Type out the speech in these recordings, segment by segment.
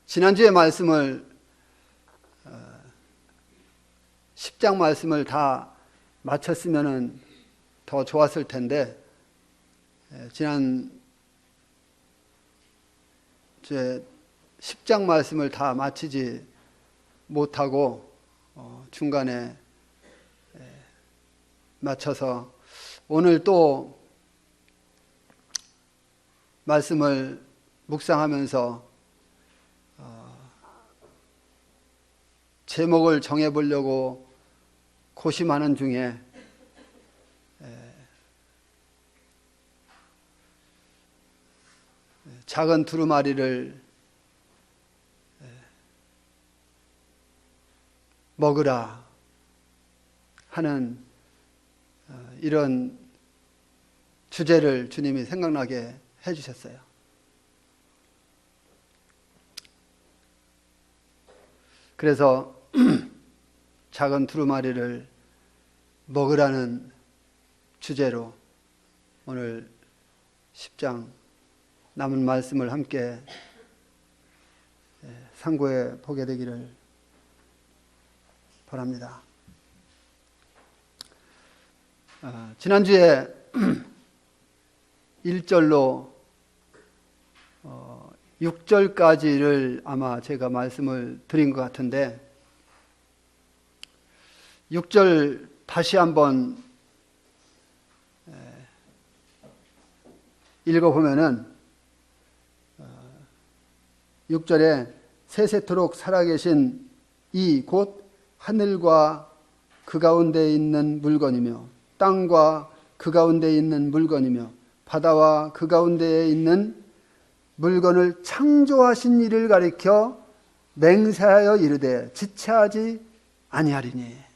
지난주에 말씀을 10장 말씀을 다 마쳤으면 더 좋았을 텐데 지난 주에 10장 말씀을 다 마치지 못하고 중간에 마쳐서 오늘 또 말씀을 묵상하면서 제목을 정해보려고 고심하는 중에 작은 두루마리를 먹으라 하는 이런 주제를 주님이 생각나게 해주셨어요. 그래서 작은 두루마리를 먹으라는 주제로 오늘 10장 남은 말씀을 함께 상고해 보게 되기를 바랍니다. 지난주에 1절로 6절까지를 아마 제가 말씀을 드린 것 같은데 6절 다시 한번 읽어보면은 6절에 세세토록 살아계신 이 곧 하늘과 그 가운데 있는 물건이며 땅과 그 가운데 있는 물건이며 바다와 그 가운데에 있는 물건을 창조하신 이를 가리켜 맹세하여 이르되 지체하지 아니하리니.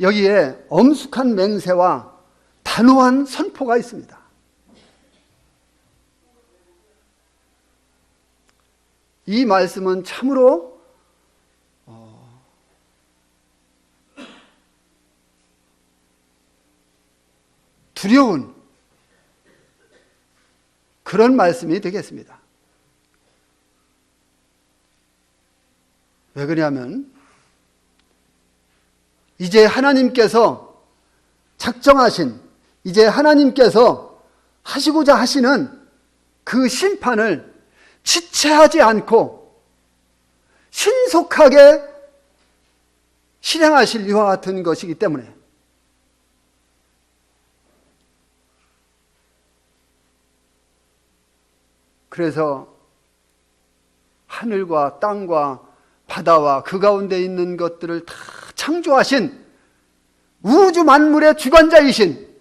여기에 엄숙한 맹세와 단호한 선포가 있습니다. 이 말씀은 참으로 두려운 그런 말씀이 되겠습니다. 왜 그러냐면 이제 하나님께서 작정하신, 이제 하나님께서 하시고자 하시는 그 심판을 지체하지 않고 신속하게 실행하실 이와 같은 것이기 때문에 그래서 하늘과 땅과 바다와 그 가운데 있는 것들을 다 창조하신 우주 만물의 주관자이신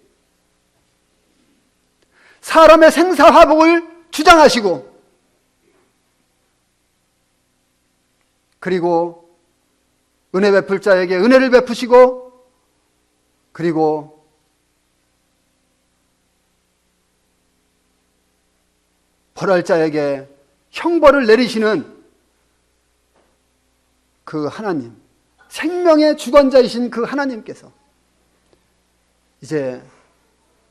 사람의 생사화복을 주장하시고 그리고 은혜 베풀 자에게 은혜를 베푸시고 그리고 벌할 자에게 형벌을 내리시는 그 하나님, 생명의 주관자이신 그 하나님께서 이제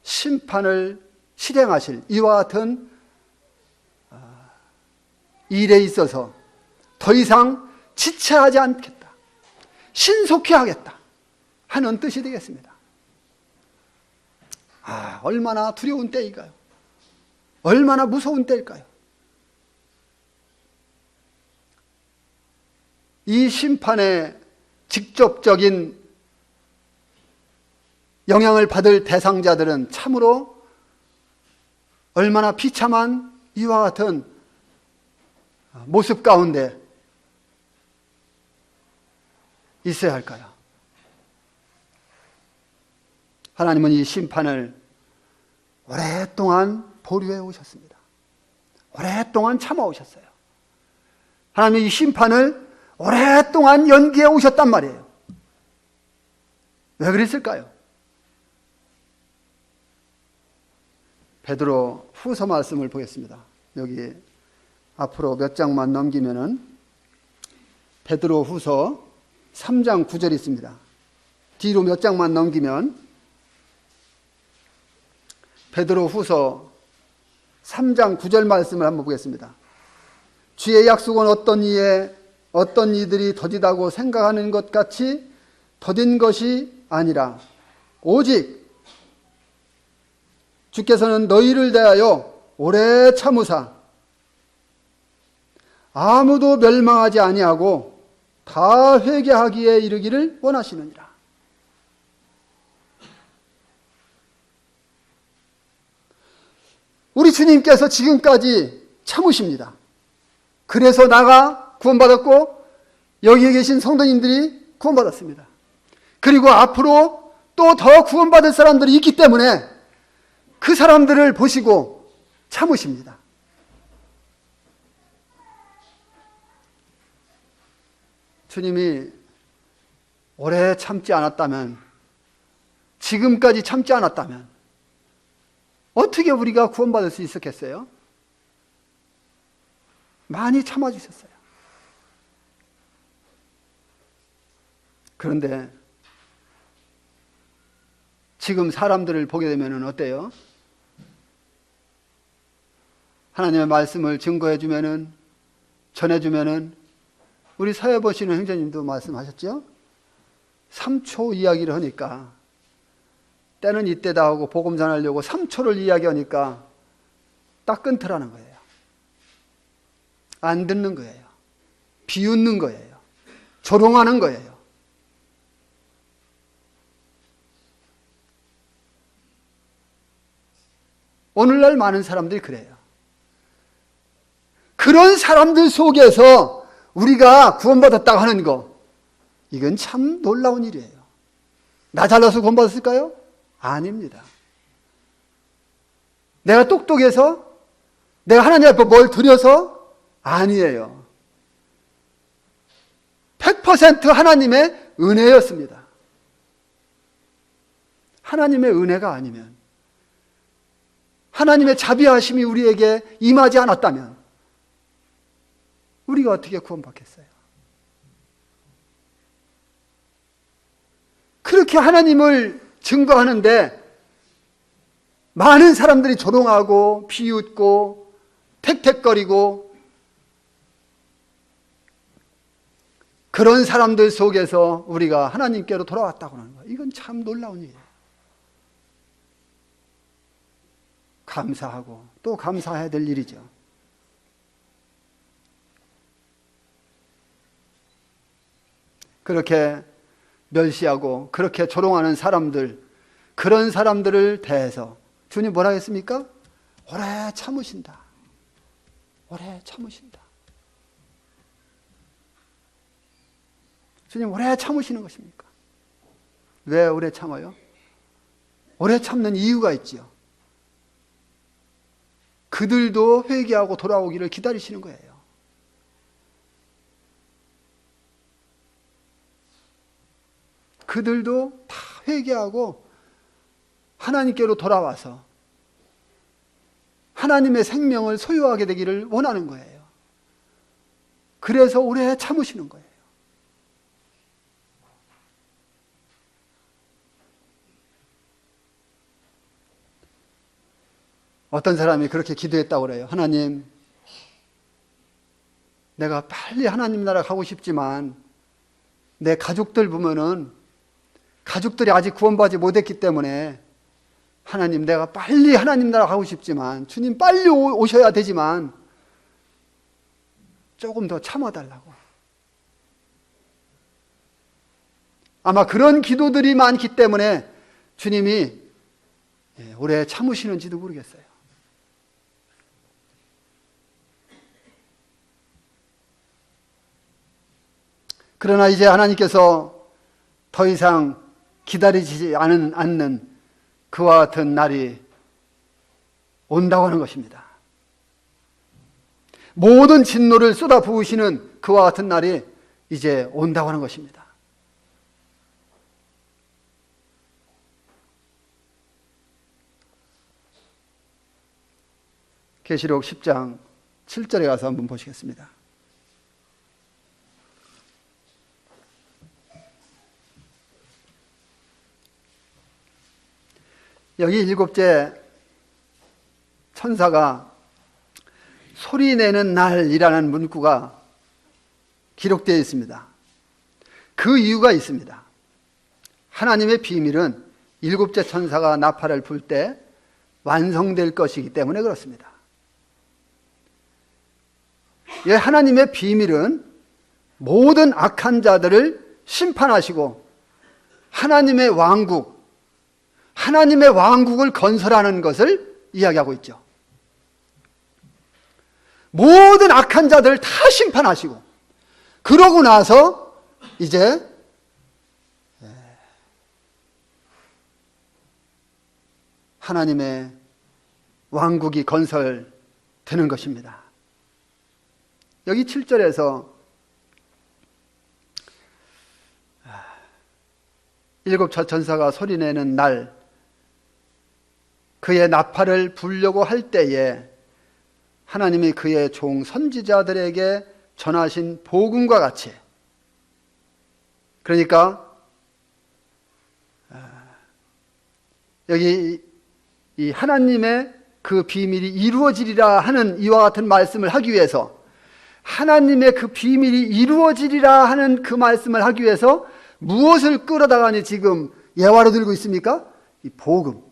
심판을 실행하실 이와 같은 일에 있어서 더 이상 지체하지 않겠다, 신속히 하겠다 하는 뜻이 되겠습니다. 얼마나 두려운 때일까요? 얼마나 무서운 때일까요? 이 심판의 직접적인 영향을 받을 대상자들은 참으로 얼마나 비참한 이와 같은 모습 가운데 있어야 할까요? 하나님은 이 심판을 오랫동안 보류해 오셨습니다. 오랫동안 참아 오셨어요. 하나님이 이 심판을 오랫동안 연기해 오셨단 말이에요. 왜 그랬을까요? 베드로 후서 말씀을 보겠습니다. 여기 앞으로 몇 장만 넘기면은 베드로 후서 3장 9절이 있습니다. 뒤로 몇 장만 넘기면 베드로 후서 3장 9절 말씀을 한번 보겠습니다. 주의 약속은 어떤 이들이 더디다고 생각하는 것 같이 더딘 것이 아니라 오직 주께서는 너희를 대하여 오래 참으사 아무도 멸망하지 아니하고 다 회개하기에 이르기를 원하시느니라. 우리 주님께서 지금까지 참으십니다. 그래서 나가 구원받았고 여기에 계신 성도님들이 구원받았습니다. 그리고 앞으로 또 더 구원받을 사람들이 있기 때문에 그 사람들을 보시고 참으십니다. 주님이 오래 참지 않았다면, 지금까지 참지 않았다면 어떻게 우리가 구원받을 수 있었겠어요? 많이 참아주셨어요. 그런데 지금 사람들을 보게 되면 어때요? 하나님의 말씀을 증거해주면은, 전해주면은, 우리 사회 보시는 형제님도 말씀하셨죠? 3초 이야기를 하니까, 때는 이때다 하고 복음 전하려고 3초를 이야기하니까 딱 끊더라는 거예요. 안 듣는 거예요. 비웃는 거예요. 조롱하는 거예요. 오늘날 많은 사람들이 그래요. 그런 사람들 속에서 우리가 구원받았다고 하는 거, 이건 참 놀라운 일이에요. 나 잘나서 구원받았을까요? 아닙니다. 내가 똑똑해서? 내가 하나님 앞에 뭘 드려서? 아니에요. 100% 하나님의 은혜였습니다. 하나님의 은혜가 아니면, 하나님의 자비하심이 우리에게 임하지 않았다면 우리가 어떻게 구원받겠어요? 그렇게 하나님을 증거하는데 많은 사람들이 조롱하고 비웃고 택택거리고, 그런 사람들 속에서 우리가 하나님께로 돌아왔다고 하는 거예요. 이건 참 놀라운 일이에요. 감사하고 또 감사해야 될 일이죠. 그렇게 멸시하고 그렇게 조롱하는 사람들, 그런 사람들을 대해서 주님 뭐라 했습니까? 오래 참으신다. 오래 참으신다. 주님 오래 참으시는 것입니까? 왜 오래 참아요? 오래 참는 이유가 있지요. 그들도 회개하고 돌아오기를 기다리시는 거예요. 그들도 다 회개하고 하나님께로 돌아와서 하나님의 생명을 소유하게 되기를 원하는 거예요. 그래서 오래 참으시는 거예요. 어떤 사람이 그렇게 기도했다고 그래요. 하나님, 내가 빨리 하나님 나라 가고 싶지만 내 가족들 보면은 가족들이 아직 구원받지 못했기 때문에 하나님, 내가 빨리 하나님 나라 가고 싶지만 주님 빨리 오셔야 되지만 조금 더 참아달라고. 아마 그런 기도들이 많기 때문에 주님이 오래 참으시는지도 모르겠어요. 그러나 이제 하나님께서 더 이상 기다리지 않는 그와 같은 날이 온다고 하는 것입니다. 모든 진노를 쏟아 부으시는 그와 같은 날이 이제 온다고 하는 것입니다. 계시록 10장 7절에 가서 한번 보시겠습니다. 여기 일곱째 천사가 소리내는 날이라는 문구가 기록되어 있습니다. 그 이유가 있습니다. 하나님의 비밀은 일곱째 천사가 나팔을 불 때 완성될 것이기 때문에 그렇습니다. 예, 하나님의 비밀은 모든 악한 자들을 심판하시고 하나님의 왕국을 건설하는 것을 이야기하고 있죠. 모든 악한 자들을 다 심판하시고 그러고 나서 이제 하나님의 왕국이 건설되는 것입니다. 여기 7절에서 일곱 천사가 소리내는 날 그의 나팔을 불려고 할 때에 하나님이 그의 종 선지자들에게 전하신 복음과 같이, 그러니까 여기 이 하나님의 그 비밀이 이루어지리라 하는 이와 같은 말씀을 하기 위해서, 하나님의 그 비밀이 이루어지리라 하는 그 말씀을 하기 위해서 무엇을 끌어다가니 지금 예화로 들고 있습니까? 이 복음.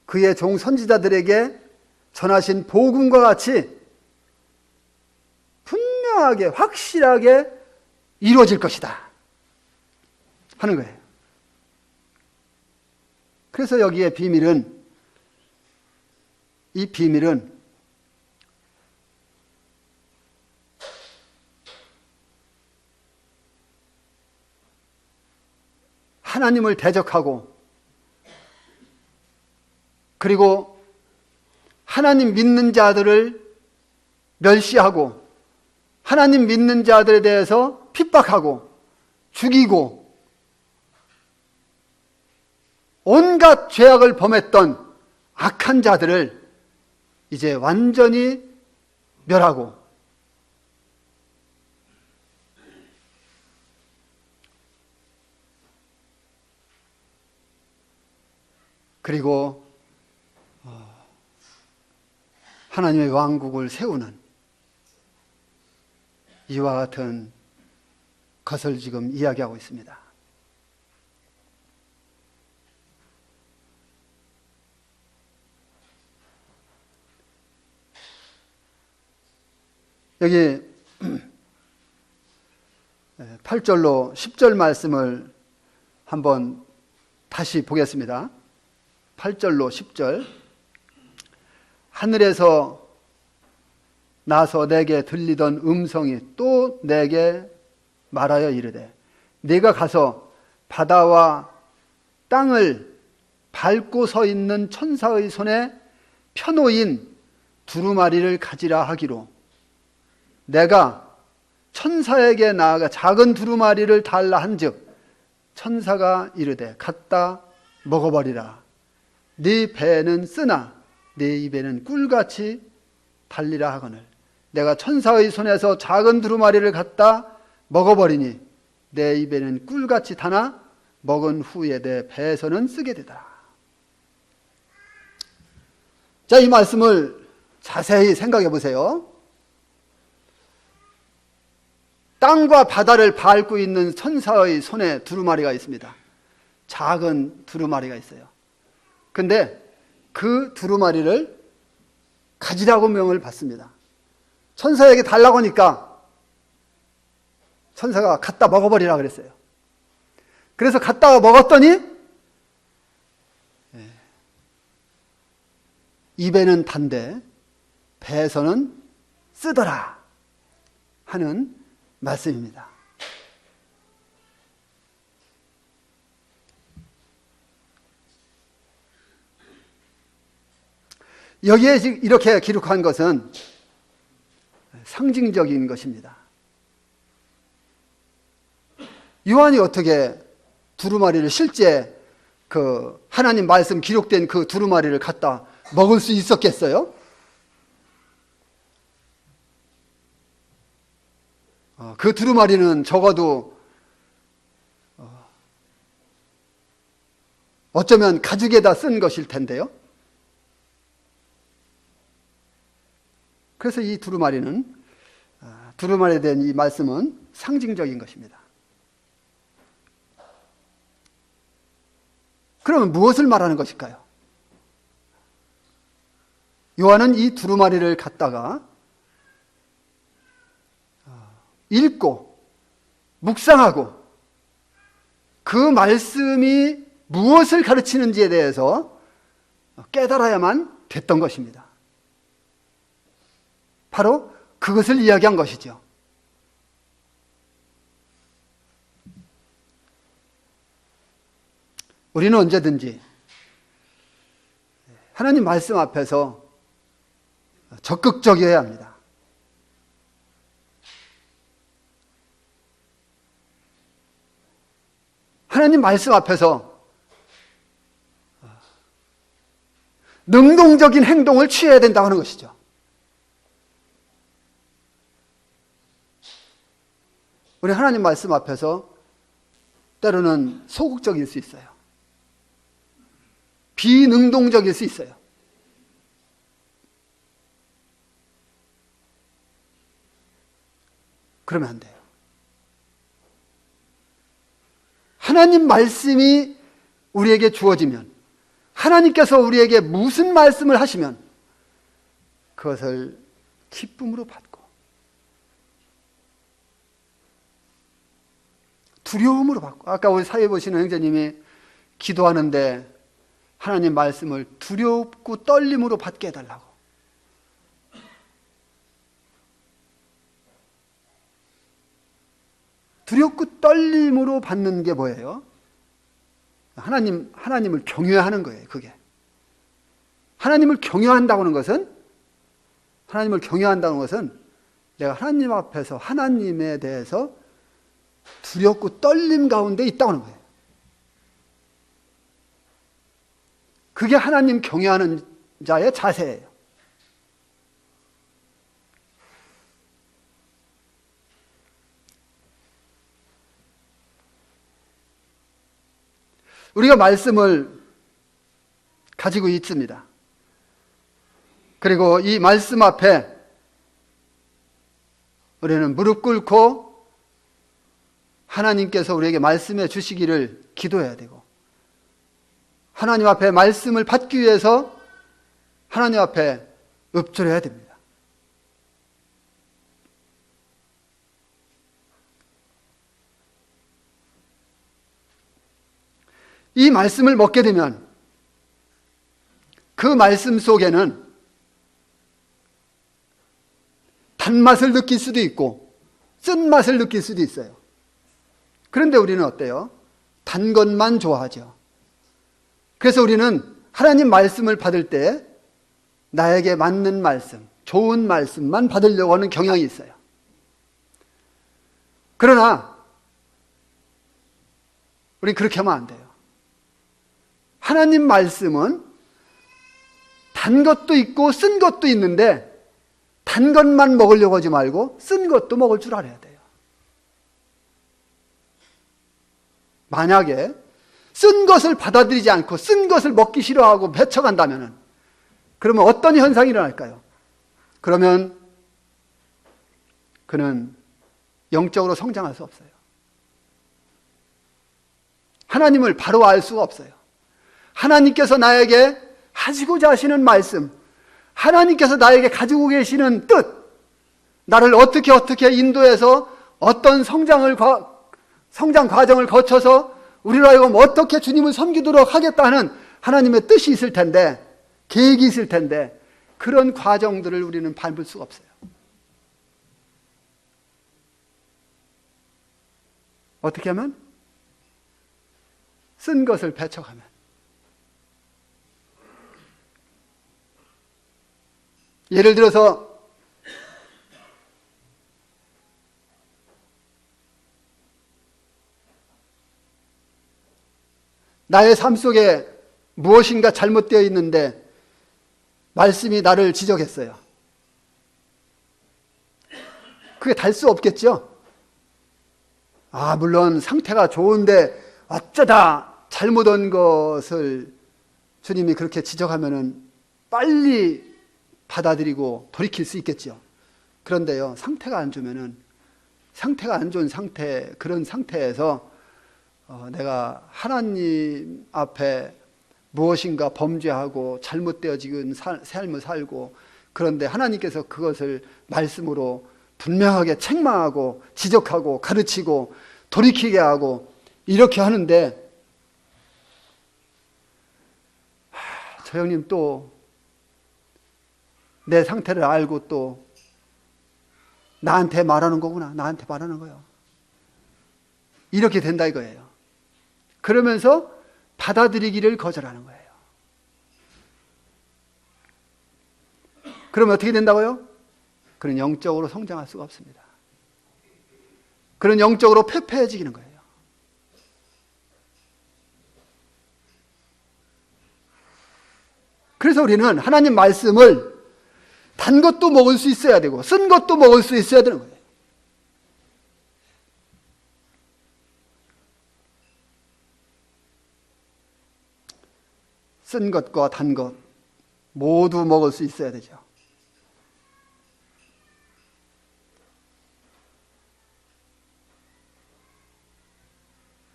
그의 종 선지자들에게 전하신 복음과 같이 분명하게 확실하게 이루어질 것이다 하는 거예요. 그래서 여기에 이 비밀은 하나님을 대적하고 그리고 하나님 믿는 자들을 멸시하고 하나님 믿는 자들에 대해서 핍박하고 죽이고 온갖 죄악을 범했던 악한 자들을 이제 완전히 멸하고 그리고 하나님의 왕국을 세우는 이와 같은 것을 지금 이야기하고 있습니다. 여기 8절로 10절 말씀을 한번 다시 보겠습니다. 8절로 10절. 하늘에서 나서 내게 들리던 음성이 또 내게 말하여 이르되 네가 가서 바다와 땅을 밟고 서 있는 천사의 손에 펴놓인 두루마리를 가지라 하기로 내가 천사에게 나아가 작은 두루마리를 달라 한즉 천사가 이르되 갖다 먹어버리라. 네 배는 쓰나 네 입에는 꿀같이 달리라 하거늘 내가 천사의 손에서 작은 두루마리를 갖다 먹어버리니 내 입에는 꿀같이 타나 먹은 후에 내 배에서는 쓰게 되더라. 자, 이 말씀을 자세히 생각해 보세요. 땅과 바다를 밟고 있는 천사의 손에 두루마리가 있습니다. 작은 두루마리가 있어요. 근데 그 두루마리를 가지라고 명을 받습니다. 천사에게 달라고 하니까 천사가 갖다 먹어버리라 그랬어요. 그래서 갖다가 먹었더니 입에는 단데 배에서는 쓰더라 하는 말씀입니다. 여기에 이렇게 기록한 것은 상징적인 것입니다. 요한이 어떻게 두루마리를 실제 그 하나님 말씀 기록된 그 두루마리를 갖다 먹을 수 있었겠어요? 그 두루마리는 적어도 어쩌면 가죽에다 쓴 것일 텐데요. 그래서 이 두루마리에 대한 이 말씀은 상징적인 것입니다. 그러면 무엇을 말하는 것일까요? 요한은 이 두루마리를 갖다가 읽고 묵상하고 그 말씀이 무엇을 가르치는지에 대해서 깨달아야만 됐던 것입니다. 바로 그것을 이야기한 것이죠. 우리는 언제든지 하나님 말씀 앞에서 적극적이어야 합니다. 하나님 말씀 앞에서 능동적인 행동을 취해야 된다고 하는 것이죠. 우리 하나님 말씀 앞에서 때로는 소극적일 수 있어요. 비능동적일 수 있어요. 그러면 안 돼요. 하나님 말씀이 우리에게 주어지면, 하나님께서 우리에게 무슨 말씀을 하시면 그것을 기쁨으로 받고 두려움으로 받고, 아까 우리 사회 보시는 형제님이 기도하는데 하나님 말씀을 두렵고 떨림으로 받게 해달라고. 두렵고 떨림으로 받는 게 뭐예요? 하나님을 경외하는 거예요, 그게. 하나님을 경외한다는 것은 내가 하나님 앞에서 하나님에 대해서 두렵고 떨림 가운데 있다고 하는 거예요. 그게 하나님 경외하는 자의 자세예요. 우리가 말씀을 가지고 있습니다. 그리고 이 말씀 앞에 우리는 무릎 꿇고 하나님께서 우리에게 말씀해 주시기를 기도해야 되고, 하나님 앞에 말씀을 받기 위해서 하나님 앞에 읊조려야 됩니다. 이 말씀을 먹게 되면 그 말씀 속에는 단맛을 느낄 수도 있고 쓴맛을 느낄 수도 있어요. 그런데 우리는 어때요? 단 것만 좋아하죠. 그래서 우리는 하나님 말씀을 받을 때 나에게 맞는 말씀, 좋은 말씀만 받으려고 하는 경향이 있어요. 그러나 우리는 그렇게 하면 안 돼요. 하나님 말씀은 단 것도 있고 쓴 것도 있는데 단 것만 먹으려고 하지 말고 쓴 것도 먹을 줄 알아야 돼요. 만약에 쓴 것을 받아들이지 않고 쓴 것을 먹기 싫어하고 배척한다면 그러면 어떤 현상이 일어날까요? 그러면 그는 영적으로 성장할 수 없어요. 하나님을 바로 알 수가 없어요. 하나님께서 나에게 하시고자 하시는 말씀, 하나님께서 나에게 가지고 계시는 뜻, 나를 어떻게 인도해서 어떤 성장 과정을 거쳐서 우리로 하여금 어떻게 주님을 섬기도록 하겠다는 하나님의 뜻이 있을 텐데, 계획이 있을 텐데 그런 과정들을 우리는 밟을 수가 없어요. 어떻게 하면? 쓴 것을 배척하면. 예를 들어서 나의 삶 속에 무엇인가 잘못되어 있는데 말씀이 나를 지적했어요. 그게 달 수 없겠죠? 물론 상태가 좋은데 어쩌다 잘못한 것을 주님이 그렇게 지적하면은 빨리 받아들이고 돌이킬 수 있겠죠. 그런데요, 상태가 안 좋은 상태, 그런 상태에서 내가 하나님 앞에 무엇인가 범죄하고 잘못되어진 삶을 살고, 그런데 하나님께서 그것을 말씀으로 분명하게 책망하고 지적하고 가르치고 돌이키게 하고 이렇게 하는데, 저 형님 또 내 상태를 알고 또 나한테 말하는 거구나. 나한테 말하는 거예요. 이렇게 된다 이거예요. 그러면서 받아들이기를 거절하는 거예요. 그러면 어떻게 된다고요? 그는 영적으로 성장할 수가 없습니다. 그는 영적으로 패패해지는 거예요. 그래서 우리는 하나님 말씀을 단 것도 먹을 수 있어야 되고 쓴 것도 먹을 수 있어야 되는 거예요. 쓴 것과 단 것 모두 먹을 수 있어야 되죠.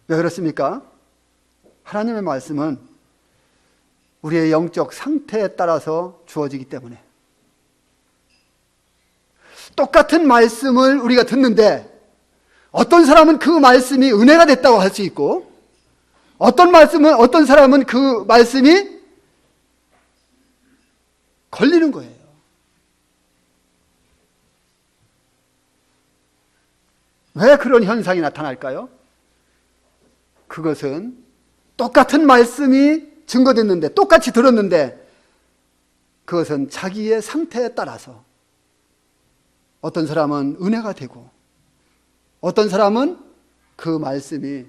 왜 그렇습니까? 하나님의 말씀은 우리의 영적 상태에 따라서 주어지기 때문에. 똑같은 말씀을 우리가 듣는데 어떤 사람은 그 말씀이 은혜가 됐다고 할 수 있고, 어떤 사람은 그 말씀이 걸리는 거예요. 왜 그런 현상이 나타날까요? 그것은 똑같은 말씀이 증거됐는데, 똑같이 들었는데, 그것은 자기의 상태에 따라서 어떤 사람은 은혜가 되고, 어떤 사람은 그 말씀이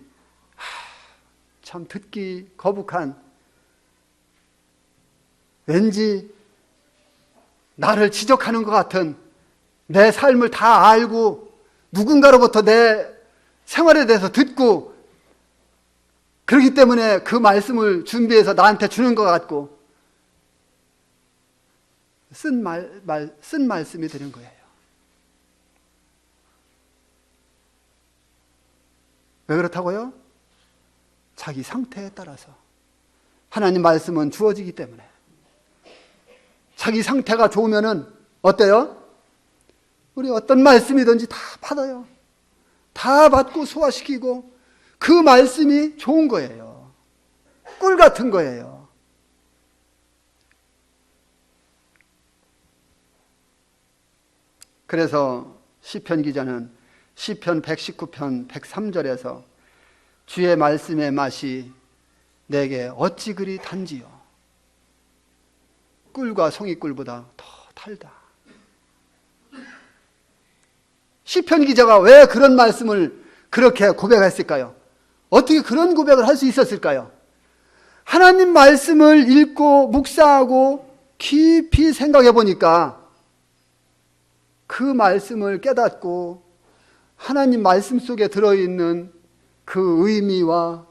참 듣기 거북한, 왠지 나를 지적하는 것 같은, 내 삶을 다 알고 누군가로부터 내 생활에 대해서 듣고, 그렇기 때문에 그 말씀을 준비해서 나한테 주는 것 같고, 쓴 말씀이 되는 거예요. 왜 그렇다고요? 자기 상태에 따라서. 하나님 말씀은 주어지기 때문에. 자기 상태가 좋으면은 어때요? 우리 어떤 말씀이든지 다 받아요. 다 받고 소화시키고, 그 말씀이 좋은 거예요. 꿀 같은 거예요. 그래서 시편 기자는 시편 119편 103절에서 주의 말씀의 맛이 내게 어찌 그리 단지요. 꿀과 송이꿀보다 더 달다. 시편 기자가 왜 그런 말씀을 그렇게 고백했을까요? 어떻게 그런 고백을 할 수 있었을까요? 하나님 말씀을 읽고 묵상하고 깊이 생각해 보니까 그 말씀을 깨닫고 하나님 말씀 속에 들어있는 그 의미와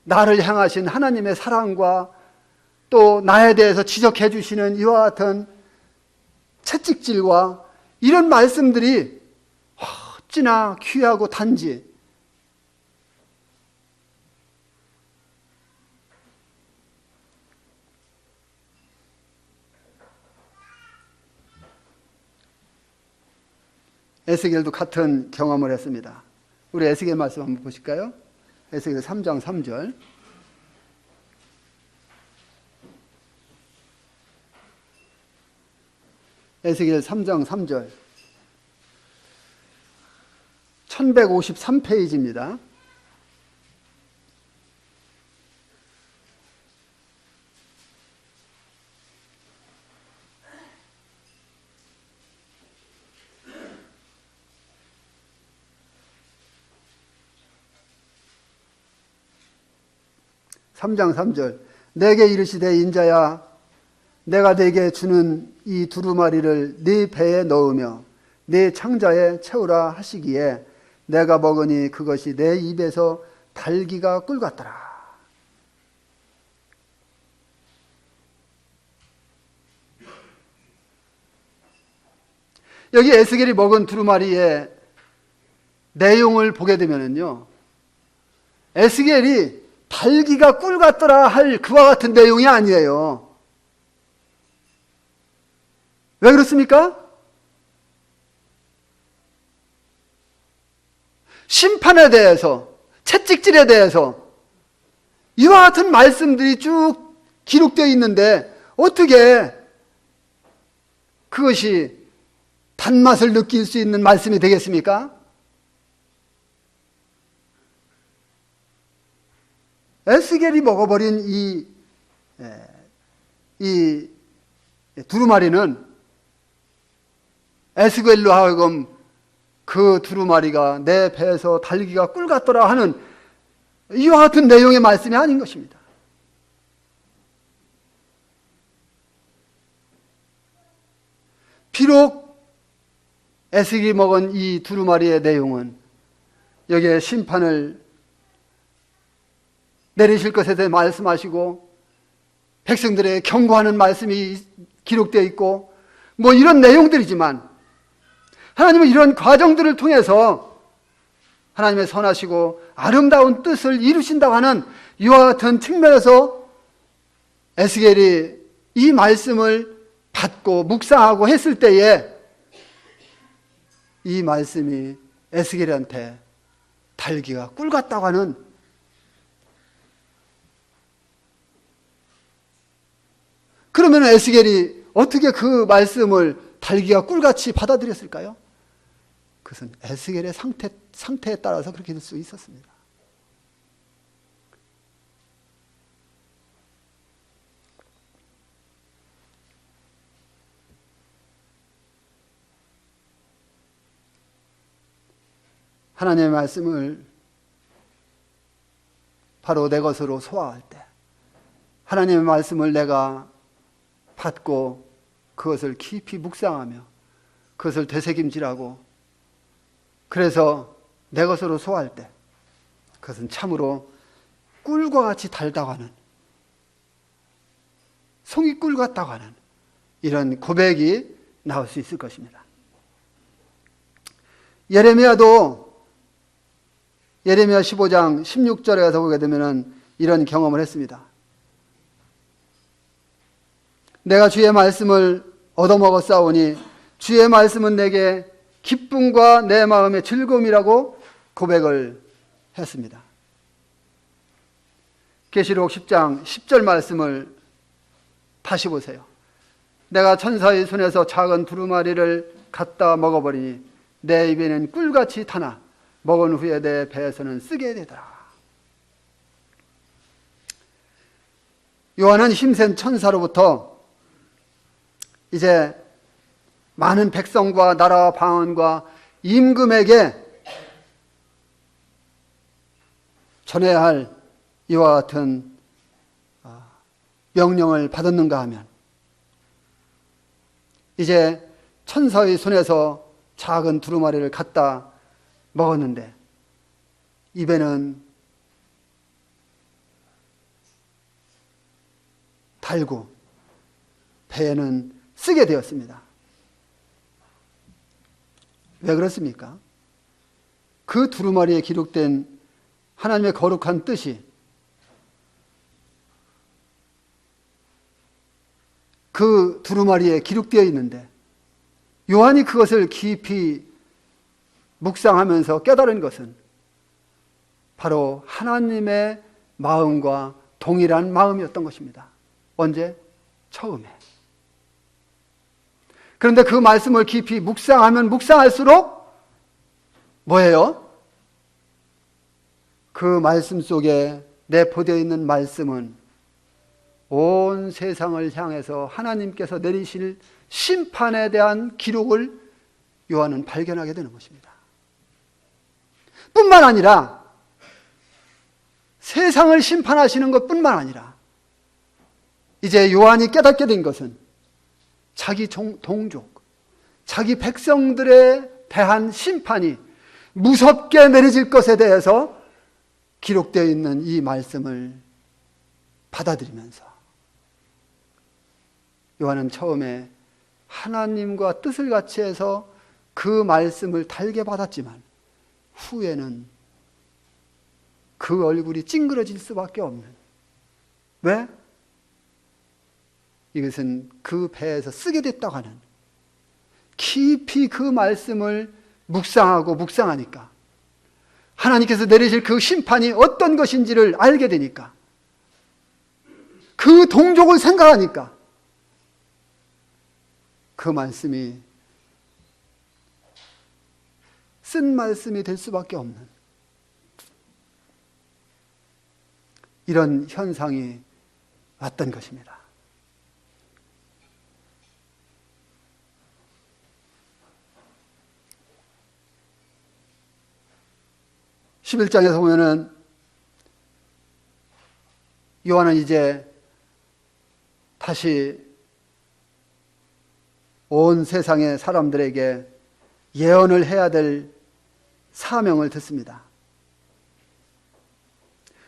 나를 향하신 하나님의 사랑과 또 나에 대해서 지적해 주시는 이와 같은 채찍질과 이런 말씀들이 어찌나 귀하고 단지, 에스겔도 같은 경험을 했습니다. 우리 에스겔 말씀 한번 보실까요? 에스겔 3장 3절. 에스겔 3장 3절. 1153페이지입니다. 삼 장 3절. 내게 이르시되 인자야 내가 네게 주는 이 두루마리를 네 배에 넣으며 네 창자에 채우라 하시기에 내가 먹으니 그것이 내 입에서 달기가 꿀 같더라. 여기 에스겔이 먹은 두루마리의 내용을 보게 되면은요, 에스겔이 달기가 꿀 같더라 할 그와 같은 내용이 아니에요. 왜 그렇습니까? 심판에 대해서, 채찍질에 대해서 이와 같은 말씀들이 쭉 기록되어 있는데 어떻게 그것이 단맛을 느낄 수 있는 말씀이 되겠습니까? 에스겔이 먹어버린 이 두루마리는 에스겔로 하여금 그 두루마리가 내 배에서 달기가 꿀 같더라 하는 이와 같은 내용의 말씀이 아닌 것입니다. 비록 에스겔이 먹은 이 두루마리의 내용은 여기에 심판을 내리실 것에 대해 말씀하시고 백성들에게 경고하는 말씀이 기록되어 있고 뭐 이런 내용들이지만, 하나님은 이런 과정들을 통해서 하나님의 선하시고 아름다운 뜻을 이루신다고 하는 이와 같은 측면에서 에스겔이 이 말씀을 받고 묵상하고 했을 때에 이 말씀이 에스겔한테 달기가 꿀 같다고 하는, 그러면 에스겔이 어떻게 그 말씀을 달기가 꿀같이 받아들였을까요? 그것은 에스겔의 상태에 따라서 그렇게 될 수 있었습니다. 하나님의 말씀을 바로 내 것으로 소화할 때, 하나님의 말씀을 내가 받고 그것을 깊이 묵상하며 그것을 되새김질하고 그래서 내 것으로 소화할 때 그것은 참으로 꿀과 같이 달다고 하는, 송이꿀 같다고 하는 이런 고백이 나올 수 있을 것입니다. 예레미야도 예레미야 15장 16절에 가서 보게 되면 이런 경험을 했습니다. 내가 주의 말씀을 얻어먹었사오니 주의 말씀은 내게 기쁨과 내 마음의 즐거움이라고 고백을 했습니다. 계시록 10장 10절 말씀을 다시 보세요. 내가 천사의 손에서 작은 두루마리를 갖다 먹어버리니 내 입에는 꿀같이 타나 먹은 후에 내 배에서는 쓰게 되더라. 요한은 힘센 천사로부터 이제 많은 백성과 나라와 방언과 임금에게 전해야 할 이와 같은 명령을 받았는가 하면, 이제 천사의 손에서 작은 두루마리를 갖다 먹었는데 입에는 달고 배에는 쓰게 되었습니다. 왜 그렇습니까? 그 두루마리에 기록된 하나님의 거룩한 뜻이 그 두루마리에 기록되어 있는데 요한이 그것을 깊이 묵상하면서 깨달은 것은 바로 하나님의 마음과 동일한 마음이었던 것입니다. 언제? 처음에. 그런데 그 말씀을 깊이 묵상하면 묵상할수록 뭐예요? 그 말씀 속에 내포되어 있는 말씀은 온 세상을 향해서 하나님께서 내리실 심판에 대한 기록을 요한은 발견하게 되는 것입니다. 뿐만 아니라 세상을 심판하시는 것뿐만 아니라 이제 요한이 깨닫게 된 것은 자기 동족, 자기 백성들에 대한 심판이 무섭게 내려질 것에 대해서 기록되어 있는 이 말씀을 받아들이면서 요한은 처음에 하나님과 뜻을 같이 해서 그 말씀을 달게 받았지만 후에는 그 얼굴이 찡그러질 수밖에 없는, 왜? 이것은 그 배에서 쓰게 됐다고 하는, 깊이 그 말씀을 묵상하고 묵상하니까 하나님께서 내리실 그 심판이 어떤 것인지를 알게 되니까, 그 동족을 생각하니까 그 말씀이 쓴 말씀이 될 수밖에 없는 이런 현상이 왔던 것입니다. (11장에서) 보면은 요한은 이제 다시 온 세상의 사람들에게 예언을 해야 될 사명을 듣습니다.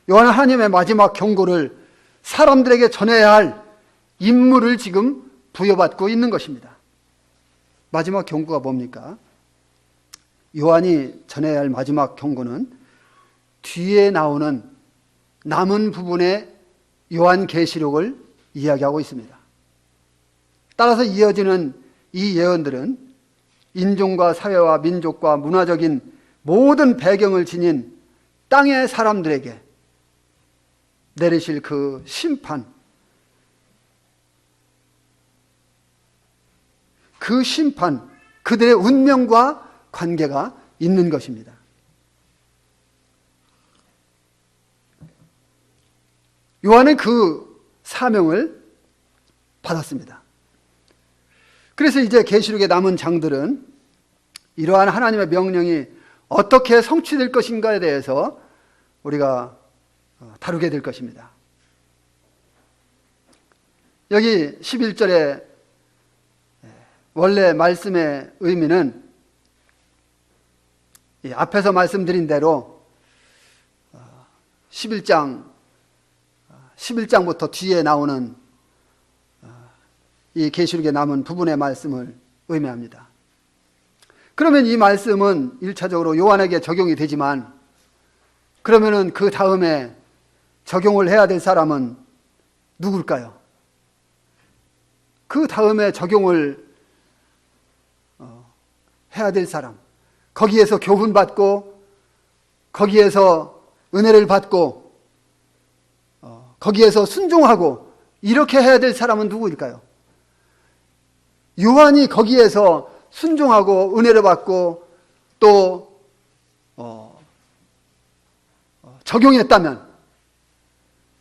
요한은 하나님의 마지막 경고를 사람들에게 전해야 할 임무를 지금 부여받고 있는 것입니다. 마지막 경고가 뭡니까? 요한이 전해야 할 마지막 경고는 뒤에 나오는 남은 부분의 요한계시록을 이야기하고 있습니다. 따라서 이어지는 이 예언들은 인종과 사회와 민족과 문화적인 모든 배경을 지닌 땅의 사람들에게 내리실 그 심판, 그 심판, 그들의 운명과 관계가 있는 것입니다. 요한은 그 사명을 받았습니다. 그래서 이제 계시록에 남은 장들은 이러한 하나님의 명령이 어떻게 성취될 것인가에 대해서 우리가 다루게 될 것입니다. 여기 11절에 원래 말씀의 의미는 앞에서 말씀드린 대로 11장부터 뒤에 나오는 이 계시록에 남은 부분의 말씀을 의미합니다. 그러면 이 말씀은 1차적으로 요한에게 적용이 되지만, 그러면은 그 다음에 적용을 해야 될 사람은 누굴까요? 그 다음에 적용을 해야 될 사람, 거기에서 교훈받고 거기에서 은혜를 받고 거기에서 순종하고 이렇게 해야 될 사람은 누구일까요? 요한이 거기에서 순종하고 은혜를 받고 또 적용했다면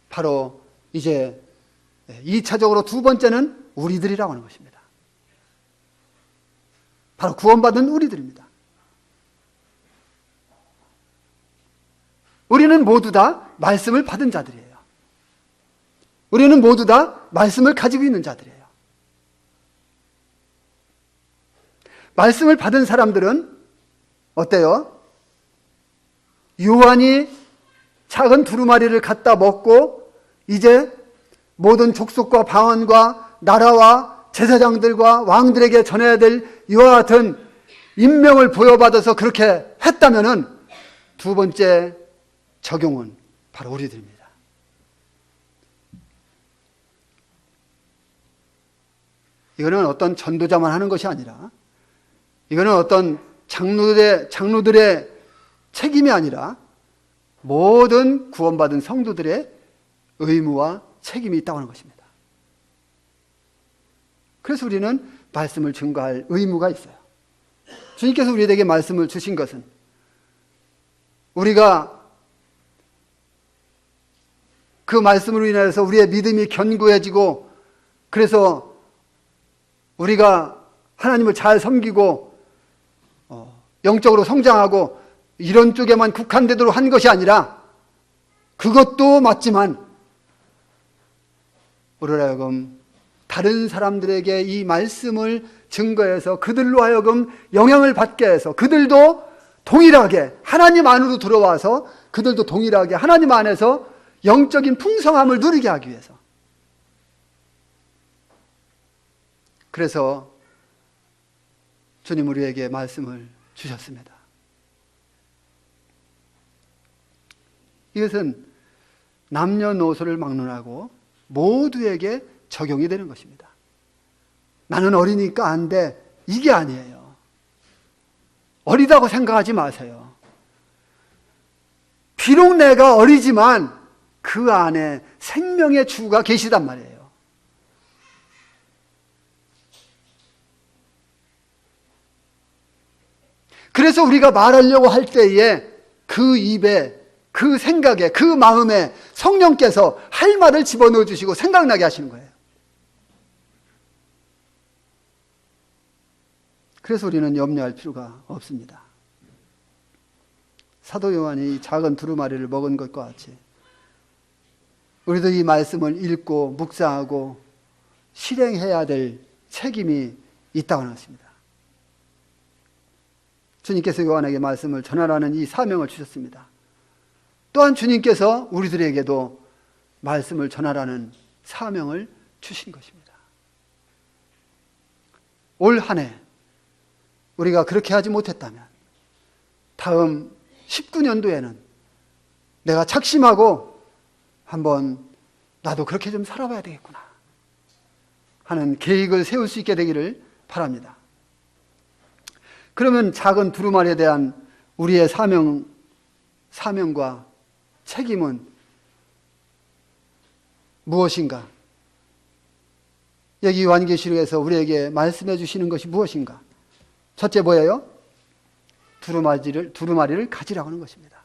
바로 이제 2차적으로 두 번째는 우리들이라고 하는 것입니다. 바로 구원받은 우리들입니다. 우리는 모두 다 말씀을 받은 자들이에요. 우리는 모두 다 말씀을 가지고 있는 자들이에요. 말씀을 받은 사람들은 어때요? 요한이 작은 두루마리를 갖다 먹고 이제 모든 족속과 방언과 나라와 제사장들과 왕들에게 전해야 될 이와 같은 임명을 부여받아서 그렇게 했다면은 두 번째 적용은 바로 우리들입니다. 이거는 어떤 전도자만 하는 것이 아니라, 이거는 어떤 장로들의 책임이 아니라 모든 구원받은 성도들의 의무와 책임이 있다고 하는 것입니다. 그래서 우리는 말씀을 증거할 의무가 있어요. 주님께서 우리에게 말씀을 주신 것은 우리가 그 말씀으로 인해서 우리의 믿음이 견고해지고, 그래서 우리가 하나님을 잘 섬기고 영적으로 성장하고 이런 쪽에만 국한되도록 한 것이 아니라, 그것도 맞지만 우리로 하여금 다른 사람들에게 이 말씀을 증거해서 그들로 하여금 영향을 받게 해서 그들도 동일하게 하나님 안으로 들어와서 그들도 동일하게 하나님 안에서 영적인 풍성함을 누리게 하기 위해서. 그래서 주님 우리에게 말씀을 주셨습니다. 이것은 남녀노소를 막론하고 모두에게 적용이 되는 것입니다. 나는 어리니까 안 돼. 이게 아니에요. 어리다고 생각하지 마세요. 비록 내가 어리지만 그 안에 생명의 주가 계시단 말이에요. 그래서 우리가 말하려고 할 때에 그 입에, 그 생각에, 그 마음에 성령께서 할 말을 집어넣어 주시고 생각나게 하시는 거예요. 그래서 우리는 염려할 필요가 없습니다. 사도 요한이 작은 두루마리를 먹은 것과 같이 우리도 이 말씀을 읽고 묵상하고 실행해야 될 책임이 있다고 하셨습니다. 주님께서 요한에게 말씀을 전하라는 이 사명을 주셨습니다. 또한 주님께서 우리들에게도 말씀을 전하라는 사명을 주신 것입니다. 올 한 해 우리가 그렇게 하지 못했다면 다음 19년도에는 내가 작심하고 한번 나도 그렇게 좀 살아봐야 되겠구나 하는 계획을 세울 수 있게 되기를 바랍니다. 그러면 작은 두루마리에 대한 우리의 사명과 책임은 무엇인가? 여기 요한계시록에서 우리에게 말씀해 주시는 것이 무엇인가? 첫째 뭐예요? 두루마리를 가지라고 하는 것입니다.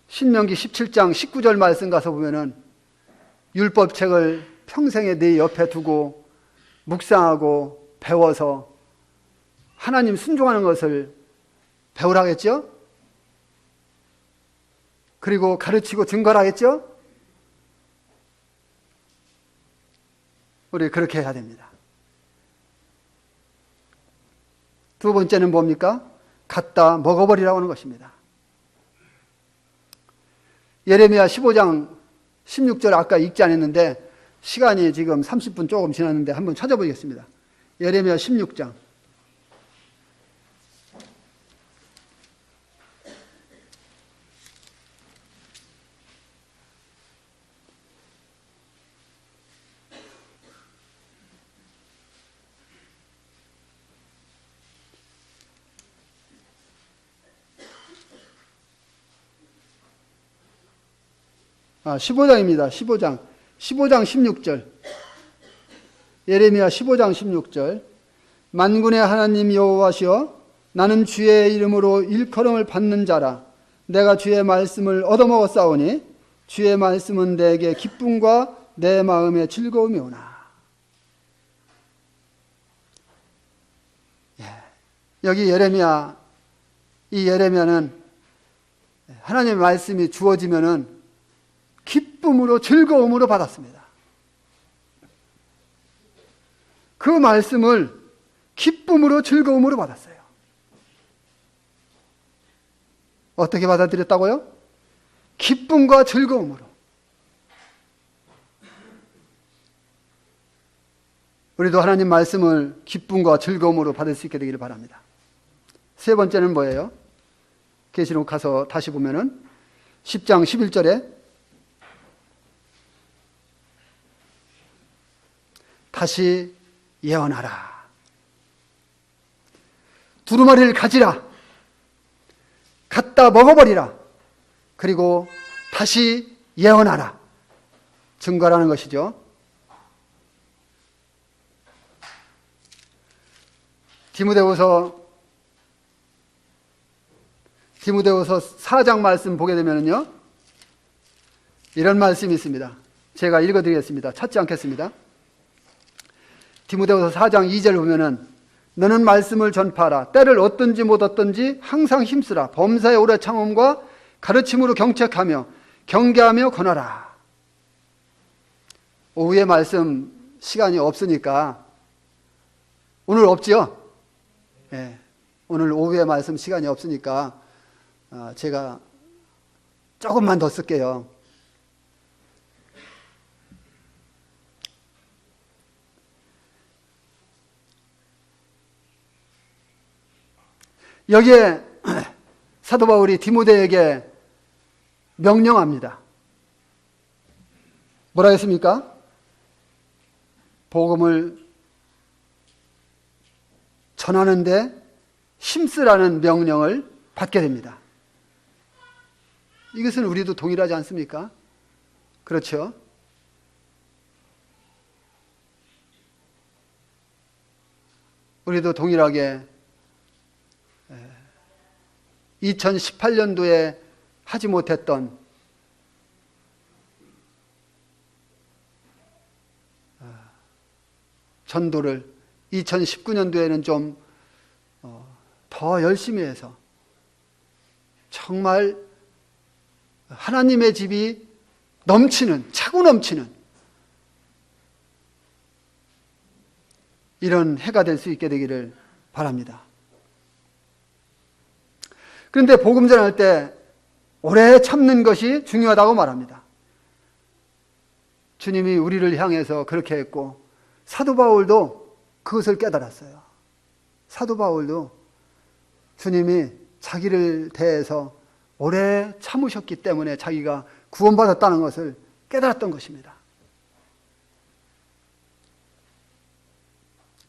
신명기 17장 19절 말씀 가서 보면은 율법책을 평생에 네 옆에 두고 묵상하고 배워서 하나님 순종하는 것을 배우라 했죠? 그리고 가르치고 증거라 했죠? 우리 그렇게 해야 됩니다. 두 번째는 뭡니까? 갖다 먹어버리라고 하는 것입니다. 예레미야 15장 16절 아까 읽지 않았는데 시간이 지금 30분 조금 지났는데 한번 찾아보겠습니다. 예레미야 16장 15장입니다. 15장 16절. 예레미야 15장 16절. 만군의 하나님 여호와시여 나는 주의 이름으로 일컬음을 받는 자라. 내가 주의 말씀을 얻어먹었사오니 주의 말씀은 내게 기쁨과 내 마음의 즐거움이오나. 여기 예레미야, 이 예레미야는 하나님의 말씀이 주어지면은 기쁨으로 즐거움으로 받았습니다. 그 말씀을 기쁨으로 즐거움으로 받았어요. 어떻게 받아들였다고요? 기쁨과 즐거움으로. 우리도 하나님 말씀을 기쁨과 즐거움으로 받을 수 있게 되기를 바랍니다. 세 번째는 뭐예요? 계시록 가서 다시 보면은 10장 11절에 다시 예언하라. 두루마리를 가지라. 갖다 먹어버리라. 그리고 다시 예언하라. 증거라는 것이죠. 디모데후서 4장 말씀 보게 되면요, 이런 말씀이 있습니다. 제가 읽어드리겠습니다. 찾지 않겠습니다. 디모데후서 4장 2절 보면은 너는 말씀을 전파하라. 때를 얻든지 못 얻든지 항상 힘쓰라. 범사의 오래 참음과 가르침으로 경책하며 경계하며 권하라. 오후에 말씀 시간이 없으니까 오늘 없지요? 네, 오늘 오후에 말씀 시간이 없으니까 제가 조금만 더 쓸게요. 여기에 사도 바울이 디모데에게 명령합니다. 뭐라 했습니까? 복음을 전하는데 힘쓰라는 명령을 받게 됩니다. 이것은 우리도 동일하지 않습니까? 그렇죠? 우리도 동일하게 2018년도에 하지 못했던 전도를 2019년도에는 좀 더 열심히 해서 정말 하나님의 집이 넘치는, 차고 넘치는 이런 해가 될 수 있게 되기를 바랍니다. 그런데 복음 전할 때 오래 참는 것이 중요하다고 말합니다. 주님이 우리를 향해서 그렇게 했고 사도 바울도 그것을 깨달았어요. 사도 바울도 주님이 자기를 대해서 오래 참으셨기 때문에 자기가 구원받았다는 것을 깨달았던 것입니다.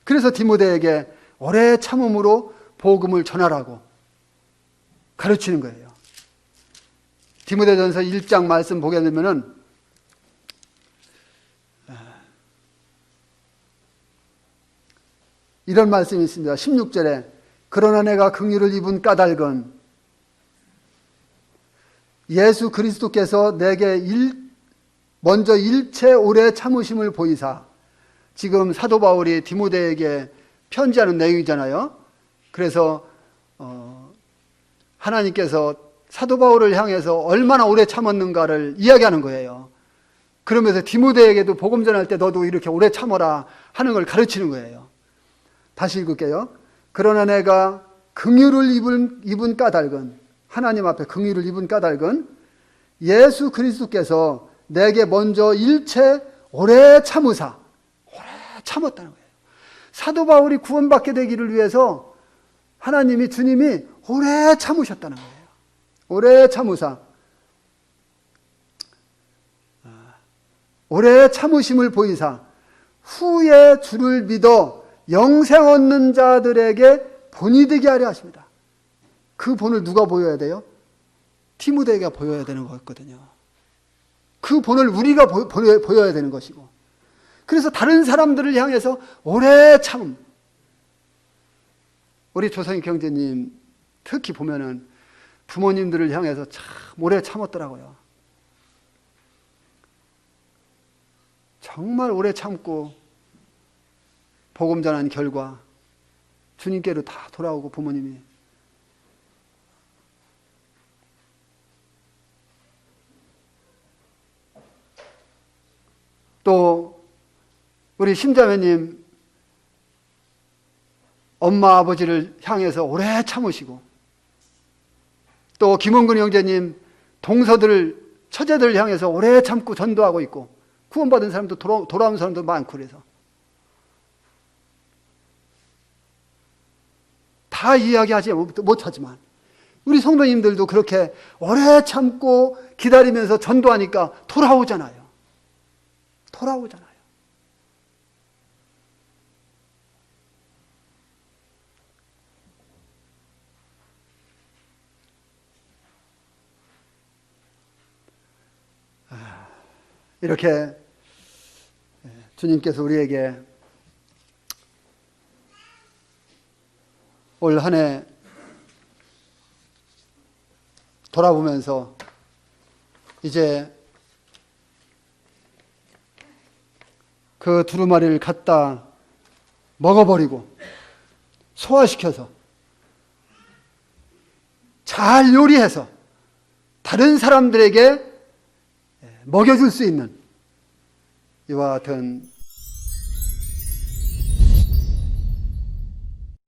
그래서 디모데에게 오래 참음으로 복음을 전하라고 가르치는 거예요. 디모데전서 1장 말씀 보게 되면은 이런 말씀이 있습니다. 16절에 그러나 내가 긍휼을 입은 까닭은 예수 그리스도께서 내게 먼저 일체 오래 참으심을 보이사, 지금 사도 바울이 디모데에게 편지하는 내용이잖아요. 그래서 하나님께서 사도 바울을 향해서 얼마나 오래 참았는가를 이야기하는 거예요. 그러면서 디모데에게도 복음 전할 때 너도 이렇게 오래 참아라 하는 걸 가르치는 거예요. 다시 읽을게요. 그러나 내가 긍휼을 입은 까닭은, 하나님 앞에 긍휼을 입은 까닭은 예수 그리스도께서 내게 먼저 일체 오래 참으사, 오래 참았다는 거예요. 사도 바울이 구원받게 되기를 위해서 하나님이, 주님이 오래 참으셨다는 거예요. 오래 참으사, 오래 참으심을 보이사 후에 주를 믿어 영생 얻는 자들에게 본이 되게 하려 하십니다. 그 본을 누가 보여야 돼요? 디모데가 보여야 되는 거였거든요. 그 본을 우리가 보여야 되는 것이고, 그래서 다른 사람들을 향해서 오래 참, 우리 조성희 경제님 특히 보면은 부모님들을 향해서 참 오래 참았더라고요. 정말 오래 참고 복음 전한 결과 주님께로 다 돌아오고 부모님이. 또 우리 심자매님 엄마 아버지를 향해서 오래 참으시고, 또 김원근 형제님 동서들 처제들을 향해서 오래 참고 전도하고 있고, 구원받은 사람도 돌아온 사람도 많고, 그래서 다 이야기하지 못하지만 우리 성도님들도 그렇게 오래 참고 기다리면서 전도하니까 돌아오잖아요. 돌아오잖아요. 이렇게 주님께서 우리에게 올 한 해 돌아보면서 이제 그 두루마리를 갖다 먹어버리고 소화시켜서 잘 요리해서 다른 사람들에게 먹여줄 수 있는 이와 같은